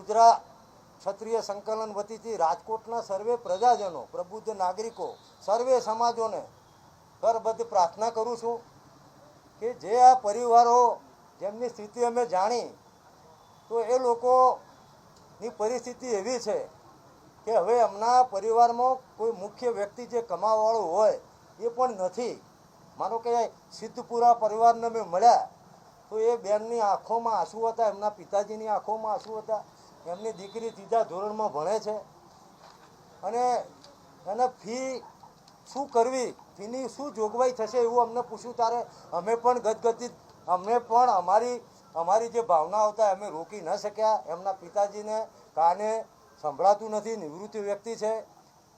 ગુજરાત ક્ષત્રિય સંકલન વતીથી રાજકોટના સર્વે પ્રજાજનો, પ્રબુદ્ધ નાગરિકો, સર્વે સમાજોને કરબદ્ધ પ્રાર્થના કરું છું કે જે આ પરિવારો જેમની સ્થિતિ અમે જાણી, તો એ લોકોની પરિસ્થિતિ એવી છે કે હવે એમના પરિવારમાં કોઈ મુખ્ય વ્યક્તિ જે કમાવાવાળું હોય એ પણ નથી. માનો કે સિદ્ધપુરા પરિવારને મેં મળ્યા તો એ બેનની આંખોમાં આંસુ હતા, એમના પિતાજીની આંખોમાં આંસુ હતા. એમની દીકરી 3જા ધોરણમાં ભણે છે અને એને ફી શું કરવી, ફીની શું જોગવાઈ થશે એવું અમને પૂછ્યું. ત્યારે અમે પણ ગદગદિત, અમને પણ અમારી જે ભાવનાઓ હતા અમે રોકી ન શક્યા. એમના પિતાજીને કાને સંભળાતું નથી, નિવૃત્ત વ્યક્તિ છે.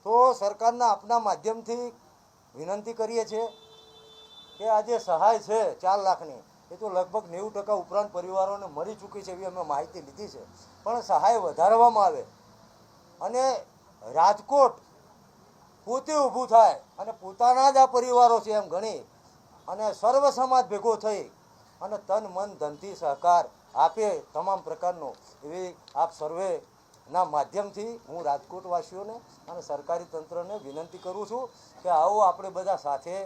તો સરકારના આપના માધ્યમથી વિનંતી કરીએ છીએ કે આ જે સહાય છે 4 લાખની, એ તો લગભગ 90% ઉપરાંત પરિવારોને મળી ચૂકી છે એવી અમે માહિતી લીધી છે. પણ સહાય વધારવામાં આવે અને રાજકોટ પોતે ઊભું થાય અને પોતાના જ આ પરિવારો છે એમ ગણી અને સર્વ સમાજ ભેગો થઈ અને તન મન ધનથી સહકાર આપે તમામ પ્રકારનો, એવી આપ સર્વેના માધ્યમથી હું રાજકોટવાસીઓને અને સરકારી તંત્રને વિનંતી કરું છું કે આવો આપણે બધા સાથે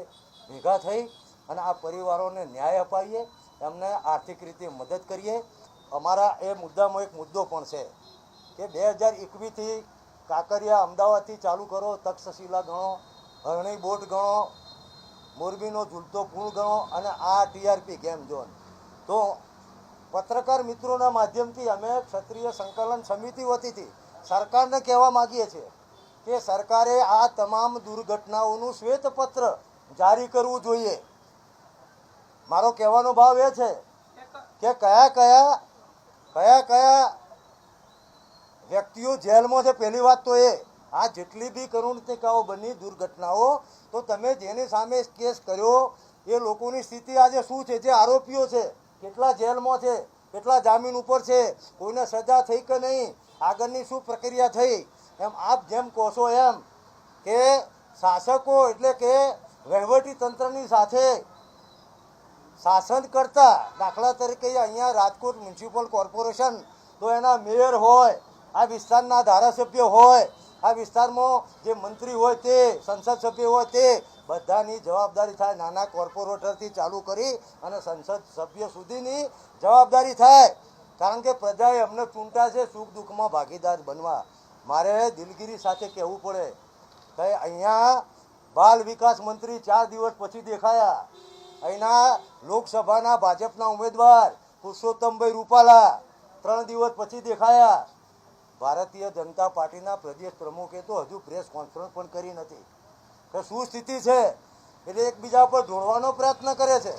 ભેગા થઈ અને આ પરિવારોને ન્યાય અપાવીએ, એમને આર્થિક રીતે મદદ કરીએ. અમારા એ મુદ્દામાં એક મુદ્દો પણ છે કે 2021થી કાંકરિયા અમદાવાદથી ચાલુ કરો, તક્ષશિલા ગણો, હરણી બોટ ગણો, મોરબીનો ઝૂલતો પુલ ગણો અને આ ટીઆરપી ગેમ ઝોન. તો પત્રકાર મિત્રોના માધ્યમથી અમે ક્ષત્રિય સંકલન સમિતિ વતીથી સરકારને કહેવા માગીએ છીએ કે સરકારે આ તમામ દુર્ઘટનાઓનું શ્વેતપત્ર જારી કરવું જોઈએ. મારો કહેવાનો ભાવ એ છે કે કયા કયા વ્યક્તિઓ જેલમાં છે. પહેલી વાત તો એ, આ જેટલી બી કરુણિકાઓ બની દુર્ઘટનાઓ, તો તમે જેની સામે કેસ કર્યો એ લોકોની સ્થિતિ આજે શું છે, જે આરોપીઓ છે કેટલા જેલમાં છે, કેટલા જામીન ઉપર છે, કોઈને સજા થઈ કે નહીં, આગળની શું પ્રક્રિયા થઈ. એમ આપ જેમ કહો છો એમ કે શાસકો એટલે કે વહીવટી તંત્રની સાથે શાસન કરતા, દાખલા તરીકે અહીંયા રાજકોટ મ્યુનિસિપલ કોર્પોરેશન, તો એના મેયર હોય, આ વિસ્તારના ધારાસભ્ય હોય, આ વિસ્તારમાં જે મંત્રી હોય તે, સંસદ સભ્ય હોય તે, બધાની જવાબદારી થાય. નાના કોર્પોરેટરથી ચાલુ કરી અને સંસદ સભ્ય સુધીની જવાબદારી થાય. કારણ કે પ્રજાએ અમને ચૂંટ્યા છે સુખ દુઃખમાં ભાગીદાર બનવા. મારે દિલગીરી સાથે કહેવું પડે કે અહીંયા બાલ વિકાસ મંત્રી 4 દિવસ પછી દેખાયા, અહીંના લોકસભાના ભાજપના ઉમેદવાર પુરુષોત્તમભાઈ રૂપાલા 3 દિવસ પછી દેખાયા. ભારતીય જનતા પાર્ટીના પ્રદેશ પ્રમુખે તો હજુ પ્રેસ કોન્ફરન્સ પણ કરી નથી કે શું સ્થિતિ છે. એટલે એકબીજા પર ઢોળવાનો પ્રયત્ન કરે છે.